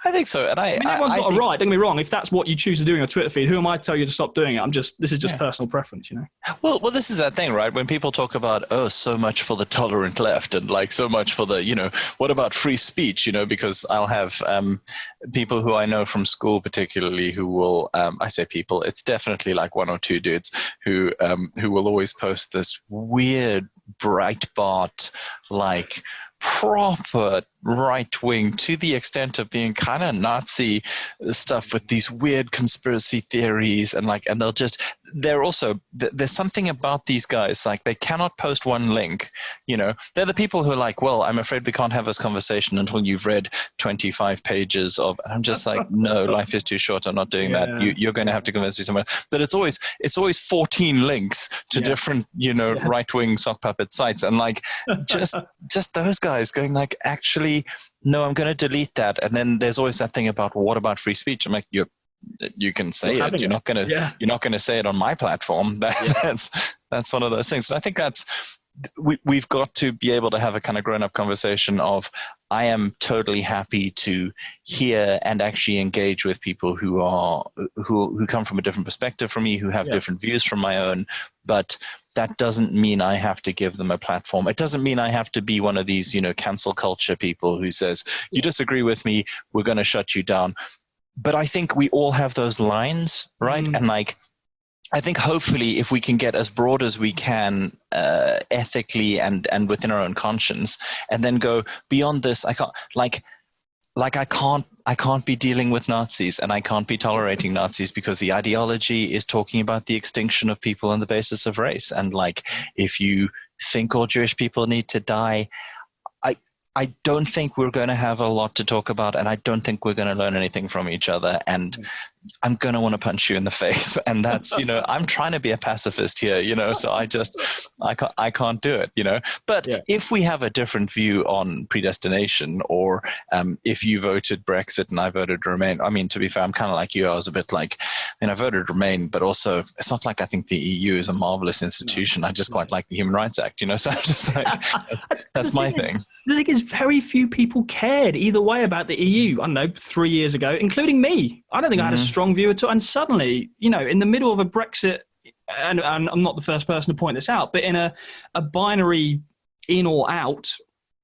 I think so. And everyone's got a right, don't get me wrong. If that's what you choose to do on your Twitter feed, who am I to tell you to stop doing it? This is just personal preference, Well, this is that thing, right? When people talk about, so much for the tolerant left, and like so much for the, what about free speech, because I'll have people who I know from school particularly who will, I say people, it's definitely like one or two dudes who will always post this weird Breitbart, like proper right wing, to the extent of being kind of Nazi stuff with these weird conspiracy theories, and there's something about these guys, like they cannot post one link. They're the people who are like, well, I'm afraid we can't have this conversation until you've read 25 pages of, and I'm just like, no, life is too short. I'm not doing that. You're going to have to convince me somewhere. But it's always 14 links to different, right wing sock puppet sites, and like just those guys going like, actually, no, I'm going to delete that. And then there's always that thing about, well, what about free speech? I'm like, you can say it. You're not going to say it on my platform. That's one of those things. And I think we've got to be able to have a kind of grown-up conversation of, I am totally happy to hear and actually engage with people who come from a different perspective from me, who have different views from my own, but that doesn't mean I have to give them a platform. It doesn't mean I have to be one of these, cancel culture people who says, you disagree with me, we're going to shut you down. But I think we all have those lines, right? And like, I think hopefully if we can get as broad as we can ethically and within our own conscience, and then go beyond this, I can't be dealing with Nazis, and I can't be tolerating Nazis, because the ideology is talking about the extinction of people on the basis of race. And like, if you think all Jewish people need to die, I don't think we're going to have a lot to talk about, and I don't think we're going to learn anything from each other. And I'm going to want to punch you in the face. And that's, I'm trying to be a pacifist here, so I can't do it, But if we have a different view on predestination, or if you voted Brexit and I voted Remain, I mean, to be fair, I'm kind of like you. I was a bit like, I voted Remain, but also it's not like I think the EU is a marvelous institution. I just quite like the Human Rights Act, so I'm just like, that's my thing. The thing is, very few people cared either way about the EU, I don't know, 3 years ago, including me. I don't think I had a strong view at all. And suddenly, in the middle of a Brexit, and I'm not the first person to point this out, but in a binary in or out,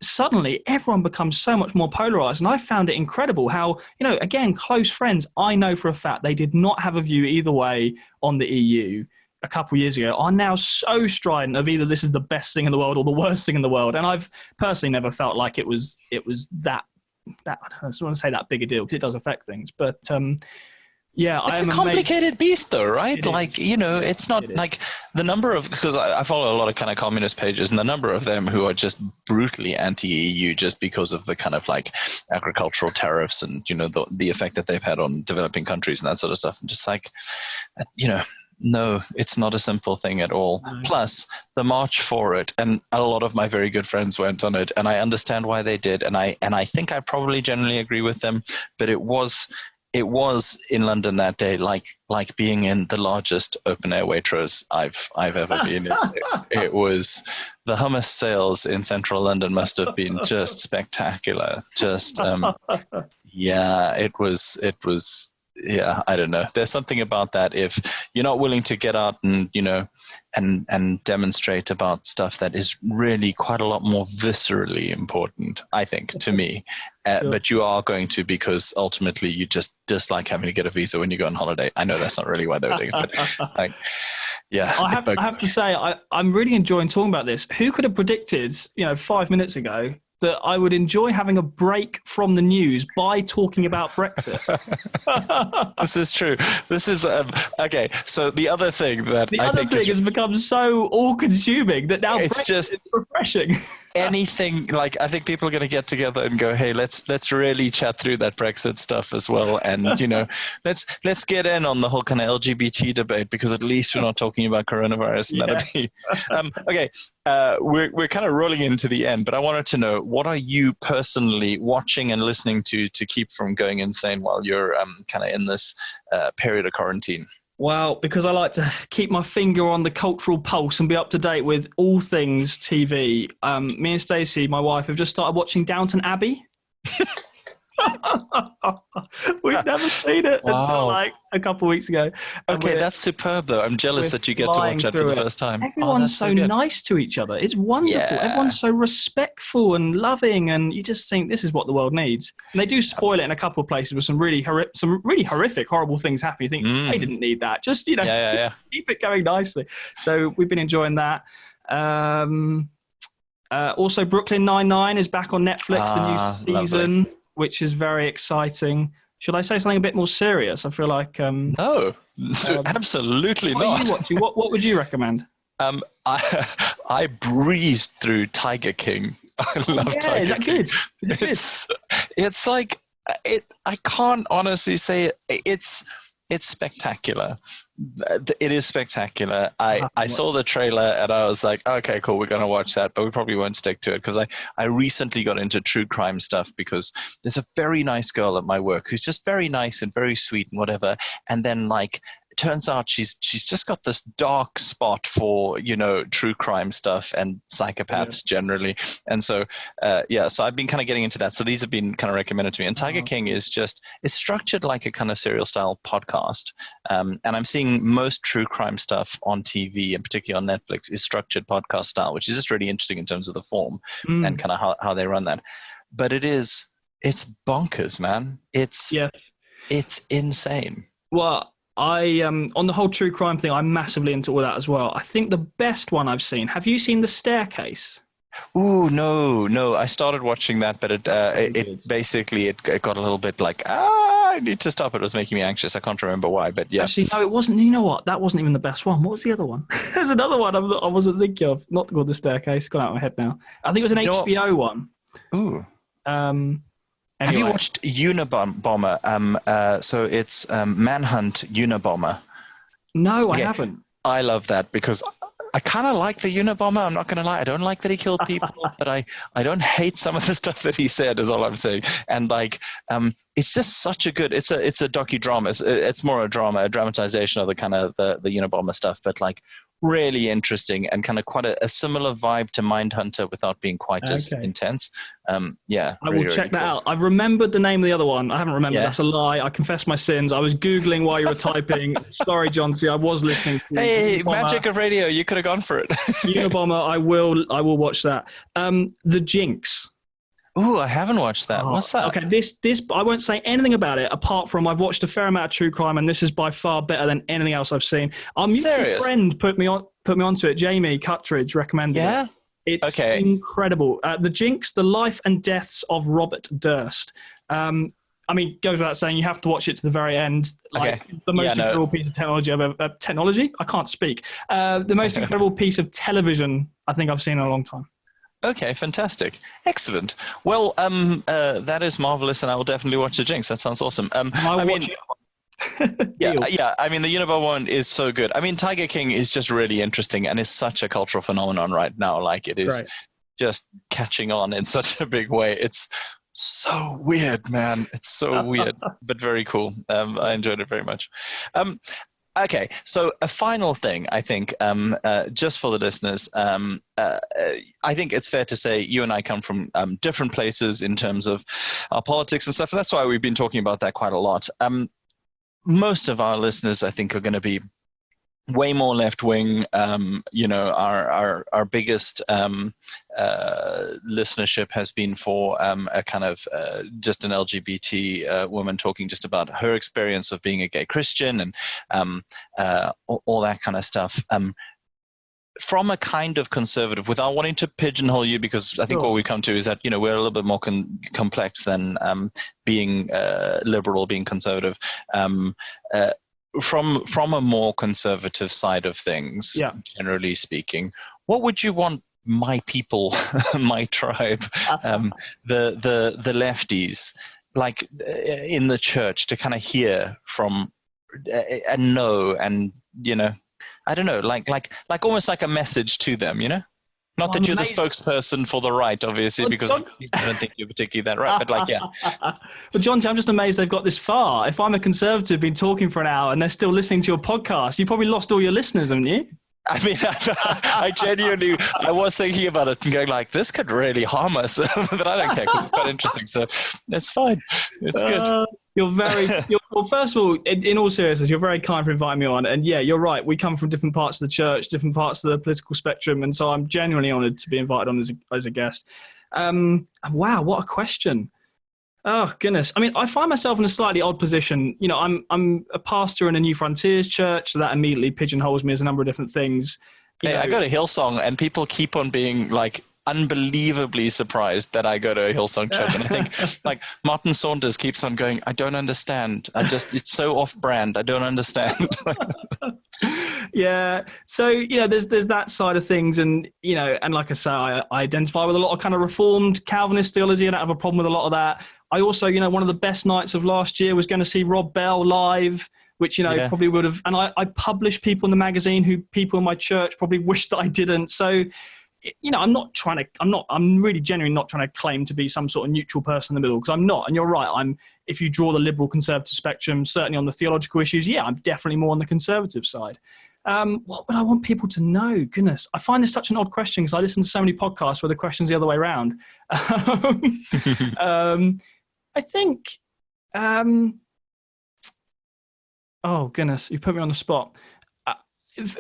suddenly everyone becomes so much more polarized. And I found it incredible how, again, close friends, I know for a fact they did not have a view either way on the EU a couple of years ago, are now so strident of either this is the best thing in the world or the worst thing in the world. And I've personally never felt like it was that I don't want to say that big a deal, because it does affect things. But it's a complicated beast though, right? It's not like the number of, because I follow a lot of kind of communist pages, and the number of them who are just brutally anti-EU just because of the kind of like agricultural tariffs and, the effect that they've had on developing countries and that sort of stuff. And just like, no, it's not a simple thing at all. No. Plus, the march for it, and a lot of my very good friends went on it, and I understand why they did, and I think I probably generally agree with them. But it was in London that day, like being in the largest open air Waitrose I've ever been in. It was, the hummus sales in central London must have been just spectacular. Just it was. Yeah, I don't know. There's something about that. If you're not willing to get out and, and demonstrate about stuff that is really quite a lot more viscerally important, I think, to me. Sure. But you are going to, because ultimately you just dislike having to get a visa when you go on holiday. I know that's not really why they were doing it, but yeah. I have to say, I'm really enjoying talking about this. Who could have predicted, 5 minutes ago, that I would enjoy having a break from the news by talking about Brexit? This is true. This is okay. So the other thing that has become so all-consuming that now it's Brexit just is refreshing. Anything, like, I think people are going to get together and go, hey, let's really chat through that Brexit stuff as well, and let's get in on the whole kind of LGBT debate, because at least we're not talking about coronavirus. And okay. We're kind of rolling into the end, but I wanted to know, what are you personally watching and listening to keep from going insane while you're kind of in this period of quarantine? Well, because I like to keep my finger on the cultural pulse and be up to date with all things TV. Me and Stacey, my wife, have just started watching Downton Abbey. We've never seen it until like a couple of weeks ago. Okay, that's superb though. I'm jealous that you get to watch that for the first time. Everyone's so nice to each other. It's wonderful. Yeah. Everyone's so respectful and loving, and you just think this is what the world needs. And they do spoil it in a couple of places with some really horrific, horrible things happen. You think they didn't need that. Just keep it going nicely. So we've been enjoying that. Also, Brooklyn Nine-Nine is back on Netflix. The new season. Lovely. Which is very exciting. Should I say something a bit more serious? I feel like... no, absolutely not. What are you watching? What would you recommend? I breezed through Tiger King. I love Tiger is that King. Good? Is it It's like... I can't honestly say it. It's spectacular. It is spectacular. I saw the trailer and I was like, okay, cool, we're going to watch that, but we probably won't stick to it, because I recently got into true crime stuff, because there's a very nice girl at my work who's just very nice and very sweet and whatever. And then like, it turns out she's just got this dark spot for, true crime stuff and psychopaths generally. And so, so I've been kind of getting into that. So these have been kind of recommended to me. And Tiger King is just, it's structured like a kind of serial style podcast. And I'm seeing most true crime stuff on TV, and particularly on Netflix, is structured podcast style, which is just really interesting in terms of the form and kind of how they run that. But it's bonkers, man. It's insane. Well, I on the whole true crime thing, I'm massively into all that as well. I think the best one I've seen. Have you seen The Staircase? Ooh, no. I started watching that, but it basically got a little bit like, I need to stop. It was making me anxious. I can't remember why, but yeah. Actually, no, it wasn't. You know what? That wasn't even the best one. What was the other one? There's another one I wasn't thinking of. Not called The Staircase. It's gone out of my head now. I think it was an HBO one. Ooh. And Have you watched Unabomber? So it's Manhunt Unabomber. No, I haven't. I love that because I kind of like the Unabomber. I'm not going to lie. I don't like that he killed people, but I don't hate some of the stuff that he said, is all I'm saying. And like, it's just such a good, it's a docudrama. It's more a drama, a dramatization of the kind of the Unabomber stuff, but like really interesting and kind of quite a similar vibe to Mindhunter without being quite as intense. Yeah. I will check that out. I've remembered the name of the other one. I haven't remembered. Yeah. That's a lie. I confess my sins. I was Googling while you were typing. Sorry, John C. I was listening to you. Hey, magic of radio. You could have gone for it. Unabomber. I will watch that. The Jinx. Oh, I haven't watched that. What's that? Okay, this I won't say anything about it apart from I've watched a fair amount of true crime, and this is by far better than anything else I've seen. Our mutual friend put me onto it. Jamie Cuttridge recommended it. It's incredible. The Jinx: The Life and Deaths of Robert Durst. I mean, goes without saying, you have to watch it to the very end. Like the most incredible piece of technology I've ever. Technology? I can't speak. The most incredible piece of television I think I've seen in a long time. Okay, fantastic. Excellent. Well, that is marvelous, and I will definitely watch The Jinx. That sounds awesome. I mean, yeah. I mean, the Unabomber one is so good. I mean, Tiger King is just really interesting and is such a cultural phenomenon right now. Like, it is just catching on in such a big way. It's so weird, man. It's so weird, but very cool. I enjoyed it very much. Okay, so a final thing, I think, just for the listeners, I think it's fair to say you and I come from different places in terms of our politics and stuff, and that's why we've been talking about that quite a lot. Most of our listeners, I think, are going to be way more left-wing. Our biggest listenership has been for a kind of just an LGBT woman talking just about her experience of being a gay Christian and all that kind of stuff. From a kind of conservative, without wanting to pigeonhole you, because I think what we come to is that, we're a little bit more complex than being liberal, being conservative. From a more conservative side of things, generally speaking, what would you want my people, my tribe, the lefties, like in the church, to kind of hear from and know, and I don't know, like almost like a message to them, Not that you're the spokesperson for the right, obviously, because I don't think you're particularly that right, but But John, I'm just amazed they've got this far. If I'm a conservative, been talking for an hour and they're still listening to your podcast, you probably lost all your listeners, haven't you? I mean, I genuinely, I was thinking about it and going like, this could really harm us, but I don't care because it's quite interesting, so it's fine. It's good. Well, first of all, in all seriousness, you're very kind for inviting me on. And yeah, you're right. We come from different parts of the church, different parts of the political spectrum. And so I'm genuinely honored to be invited on as a guest. Wow, what a question. Oh, goodness. I mean, I find myself in a slightly odd position. I'm a pastor in a New Frontiers church, so that immediately pigeonholes me as a number of different things. I go to Hillsong, and people keep on being like unbelievably surprised that I go to a Hillsong church. And I think like Martin Saunders keeps on going, I don't understand. It's so off-brand. I don't understand. Yeah. So, there's that side of things. And, and like I say, I identify with a lot of kind of Reformed Calvinist theology. I don't have a problem with a lot of that. I also, one of the best nights of last year was going to see Rob Bell live, which, probably would have, and I published people in the magazine who people in my church probably wished that I didn't. So, I'm really genuinely not trying to claim to be some sort of neutral person in the middle, because I'm not. And you're right. If you draw the liberal conservative spectrum, certainly on the theological issues, I'm definitely more on the conservative side. What would I want people to know? Goodness, I find this such an odd question because I listen to so many podcasts where the question's the other way around. I think, oh goodness, you put me on the spot.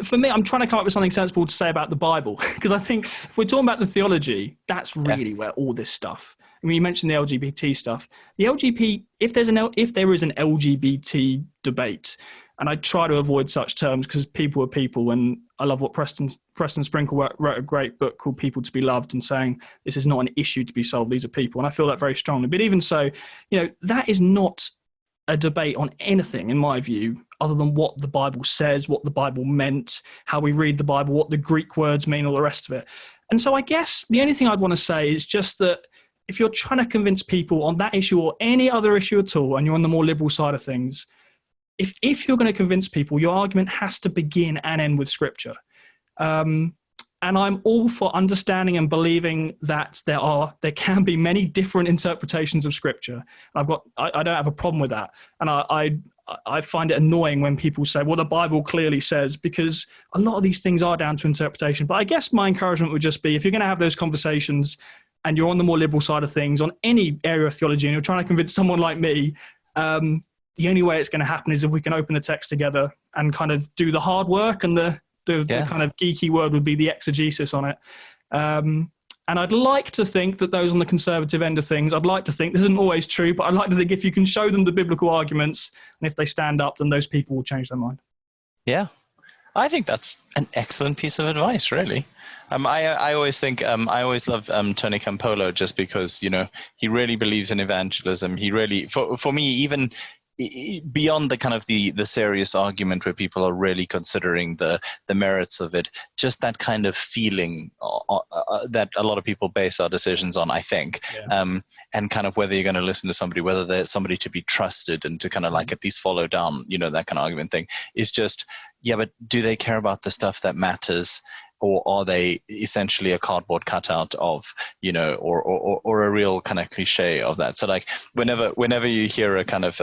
For me, I'm trying to come up with something sensible to say about the Bible, because I think if we're talking about the theology, that's really where all this stuff. I mean, you mentioned the LGBT stuff. The LGBT, if there is an LGBT debate, and I try to avoid such terms because people are people, and I love what Preston Sprinkle wrote a great book called People to be Loved, and saying this is not an issue to be solved, these are people, and I feel that very strongly. But even so, that is not a debate on anything, in my view, other than what the Bible says, what the Bible meant, how we read the Bible, what the Greek words mean, all the rest of it. And so I guess the only thing I'd want to say is just that if you're trying to convince people on that issue or any other issue at all, and you're on the more liberal side of things, if you're going to convince people, your argument has to begin and end with Scripture. And I'm all for understanding and believing that there can be many different interpretations of Scripture. I don't have a problem with that. And I find it annoying when people say, well, the Bible clearly says, because a lot of these things are down to interpretation. But I guess my encouragement would just be, if you're going to have those conversations and you're on the more liberal side of things on any area of theology and you're trying to convince someone like me, the only way it's going to happen is if we can open the text together and kind of do the hard work, and the kind of geeky word would be the exegesis on it. And I'd like to think that those on the conservative end of things, I'd like to think, this isn't always true, but I'd like to think if you can show them the biblical arguments, and if they stand up, then those people will change their mind. Yeah, I think that's an excellent piece of advice, really. I always think, I always love Tony Campolo, just because, he really believes in evangelism. He really, for me, even beyond the kind of the serious argument where people are really considering the merits of it, just that kind of feeling that a lot of people base our decisions on, I think, and kind of whether you're going to listen to somebody, whether they're somebody to be trusted and to kind of like at least follow down, that kind of argument thing is just, but do they care about the stuff that matters? Or are they essentially a cardboard cutout of, or a real kind of cliche of that? So like whenever you hear a kind of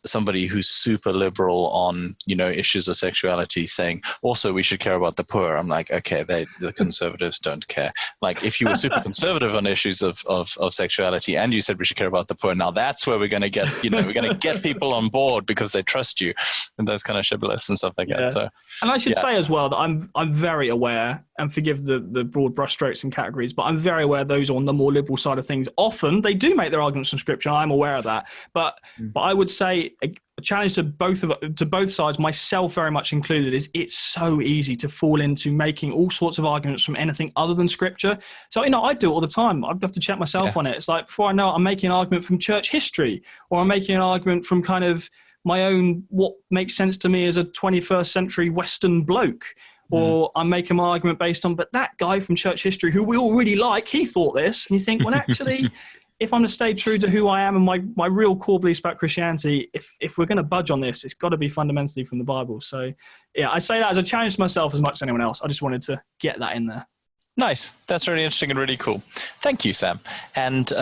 somebody who's super liberal on, issues of sexuality saying, also we should care about the poor, I'm like, okay, the conservatives don't care. Like if you were super conservative on issues of sexuality and you said we should care about the poor, now that's where we're going to get, we're going to get people on board because they trust you and those kind of shibboleths and stuff like that. So, and I should say as well that I'm very aware, and forgive the broad brushstrokes and categories, but I'm very aware those on the more liberal side of things, often they do make their arguments from Scripture. I'm aware of that. But I would say a challenge to both sides, myself very much included, is it's so easy to fall into making all sorts of arguments from anything other than Scripture. So, I do it all the time. I have to check myself on it. It's like, before I know it, I'm making an argument from church history, or I'm making an argument from kind of my own, what makes sense to me as a 21st century Western bloke. Or I'm making my argument based on, but that guy from church history who we all really like, he thought this. And you think, well, actually, if I'm to stay true to who I am and my real core beliefs about Christianity, if we're going to budge on this, it's got to be fundamentally from the Bible. So, I say that as a challenge to myself as much as anyone else. I just wanted to get that in there. Nice. That's really interesting and really cool. Thank you, Sam. And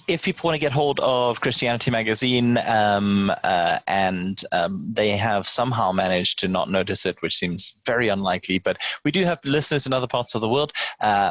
if people want to get hold of Christianity Magazine and they have somehow managed to not notice it, which seems very unlikely, but we do have listeners in other parts of the world,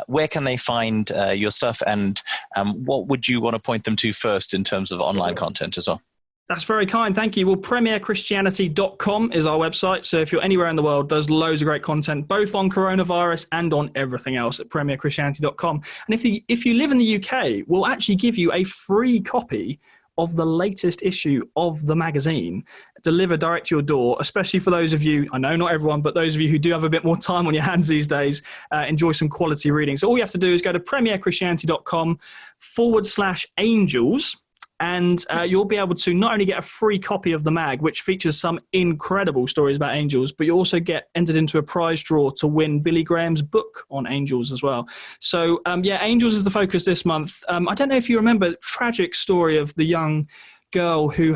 where can they find your stuff, and what would you want to point them to first in terms of online content as well? That's very kind. Thank you. Well, premierchristianity.com is our website. So if you're anywhere in the world, there's loads of great content, both on coronavirus and on everything else at premierchristianity.com. And if you live in the UK, we'll actually give you a free copy of the latest issue of the magazine delivered direct to your door, especially for those of you, I know not everyone, but those of you who do have a bit more time on your hands these days, enjoy some quality reading. So all you have to do is go to premierchristianity.com/angels. And you'll be able to not only get a free copy of the mag, which features some incredible stories about angels, but you also get entered into a prize draw to win Billy Graham's book on angels as well. So, angels is the focus this month. I don't know if you remember the tragic story of the young girl who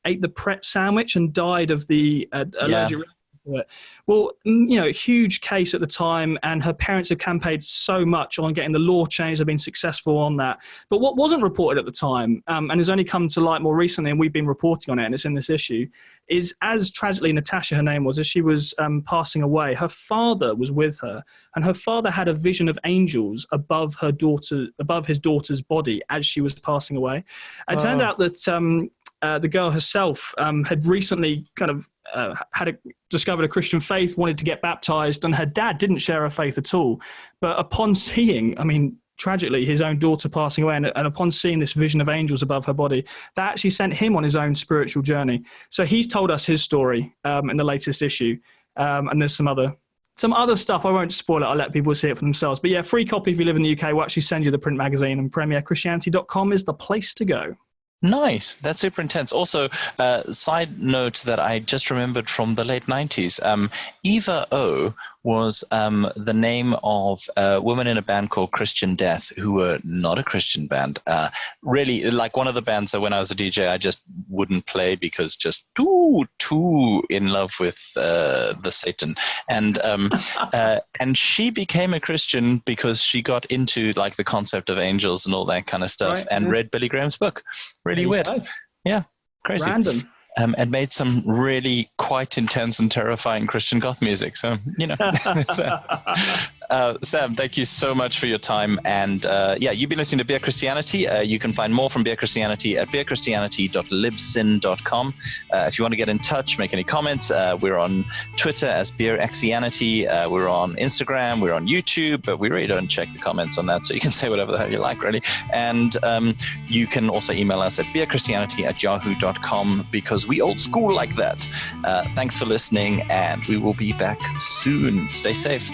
ate the Pret sandwich and died of the allergic reaction to it. Well, huge case at the time, and her parents have campaigned so much on getting the law changed. They've been successful on that. But what wasn't reported at the time, and has only come to light more recently, and we've been reporting on it, and it's in this issue, is as tragically Natasha, her name was, as she was passing away, her father was with her, and her father had a vision of angels above his daughter's body as she was passing away. It turned out that the girl herself had recently kind of discovered a Christian faith, wanted to get baptized, and her dad didn't share her faith at all. But upon seeing, tragically, his own daughter passing away, and upon seeing this vision of angels above her body, that actually sent him on his own spiritual journey. So he's told us his story in the latest issue, and there's some other stuff. I won't spoil it. I'll let people see it for themselves. But yeah, free copy if you live in the UK. We'll actually send you the print magazine, and premierchristianity.com is the place to go. Nice. That's super intense. Also, side note that I just remembered from the late 90s, Eva O was the name of a woman in a band called Christian Death, who were not a Christian band. Really, like one of the bands that when I was a DJ, I just wouldn't play because just too in love with the Satan. And she became a Christian because she got into like the concept of angels and all that kind of stuff, and read Billy Graham's book. Really weird. Yeah, crazy. Random. And made some really quite intense and terrifying Christian goth music. So, Sam, thank you so much for your time. And you've been listening to Beer Christianity. You can find more from Beer Christianity at beerchristianity.libsyn.com. If you want to get in touch, make any comments, we're on Twitter as Beer Exianity. We're on Instagram. We're on YouTube, but we really don't check the comments on that. So you can say whatever the hell you like, really. And you can also email us at beerchristianity@yahoo.com because we old school like that. Thanks for listening, and we will be back soon. Stay safe.